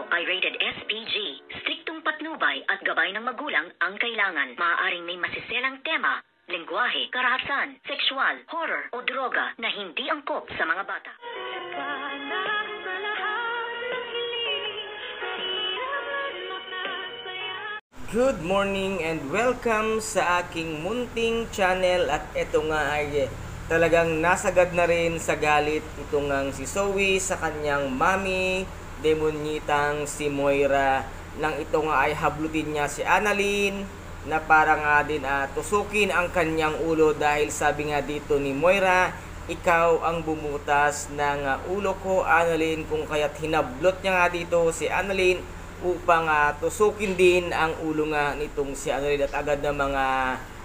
ay rated SPG. Striktong patnubay at gabay ng magulang ang kailangan. Maaaring may masiselang tema, lengguwahe, karahasan, sexual, horror o droga na hindi angkop sa mga bata. Good morning and welcome sa aking munting channel. At ito nga ay talagang nasagad na rin sa galit itong si Zoe sa kanyang mami, demonyitang si Moira, nang ito nga ay hablutin niya si Annalyn na para nga din tusukin ang kanyang ulo dahil sabi nga dito ni Moira, ikaw ang bumutas ng ulo ko, Annalyn, kung kaya't hinablot niya nga dito si Annalyn upang tusukin din ang ulo nga nitong si Annalyn. At agad na mga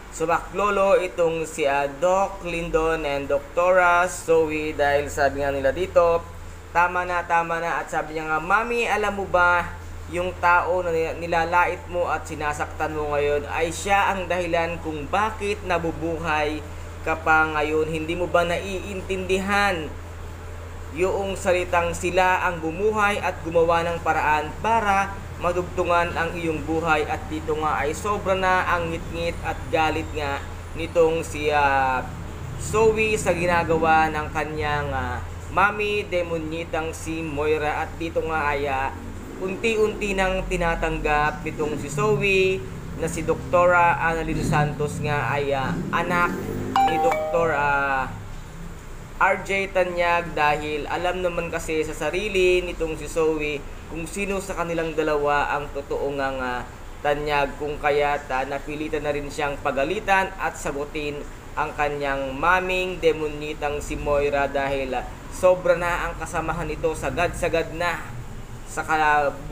sumaklolo itong si Doc Lindon and Doktora Zoe dahil sabi nga nila dito, tama na, at sabi niya nga, Mami, alam mo ba, yung tao na nilalait mo at sinasaktan mo ngayon ay siya ang dahilan kung bakit nabubuhay ka pa ngayon. Hindi mo ba naiintindihan yung salitang sila ang bumuhay at gumawa ng paraan para madugtungan ang iyong buhay? At dito nga ay sobra na ang ngit-ngit at galit nga nitong si Zoe sa ginagawa ng kanyang mami, demonyitang si Moira. At dito nga ay unti-unti nang tinatanggap nitong si Zoe na si Doktora Annalyn Santos nga ay anak ni Dr. RJ Tanyag, dahil alam naman kasi sa sarili nitong si Zoe kung sino sa kanilang dalawa ang totoong Tanyag, kung kaya't napilitan na rin siyang pagalitan at sagutin ang kanyang maming demonyitang si Moira dahil sobra na ang kasamahan nito, sagad na sa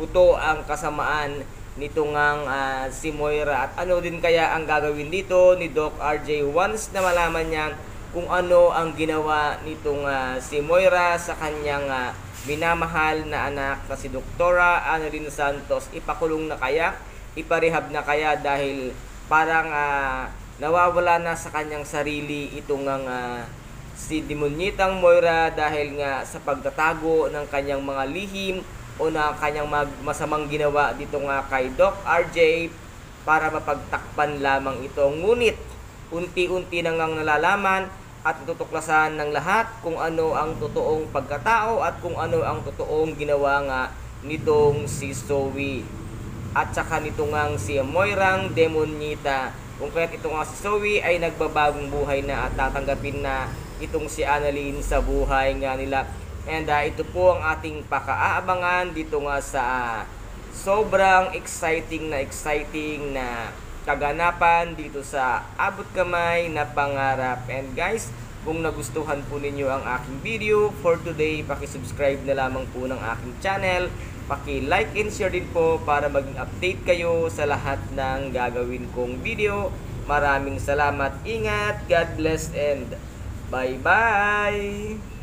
buto ang kasamaan nitong si Moira. At ano din kaya ang gagawin dito ni Doc RJ once na malaman niya kung ano ang ginawa nitong si Moira sa kanyang minamahal na anak na si Doktora Annalyn Santos? Ipakulong na kaya? Iparehab na kaya? Dahil parang nawawala na sa kanyang sarili itong si demonyitang Moira dahil nga sa pagtatago ng kanyang mga lihim o na kanyang masamang ginawa dito nga kay Doc RJ para mapagtakpan lamang ito. Ngunit unti-unti nang nalalaman at natutuklasan ng lahat kung ano ang totoong pagkatao at kung ano ang totoong ginawa nga nitong si Zoe at saka nitong si Moirang demonyita. Kung kaya't itong si Zoe ay nagbabagong buhay na at tatanggapin na itong si Annalyn sa buhay nga nila. And ito po ang ating pakaabangan dito nga sa sobrang exciting na kaganapan dito sa Abot Kamay na Pangarap. And guys, kung nagustuhan po ninyo ang aking video for today, paki-subscribe na lamang po ng aking channel, paki-like and share din po para maging update kayo sa lahat ng gagawin kong video. Maraming salamat, ingat, God bless, and bye bye.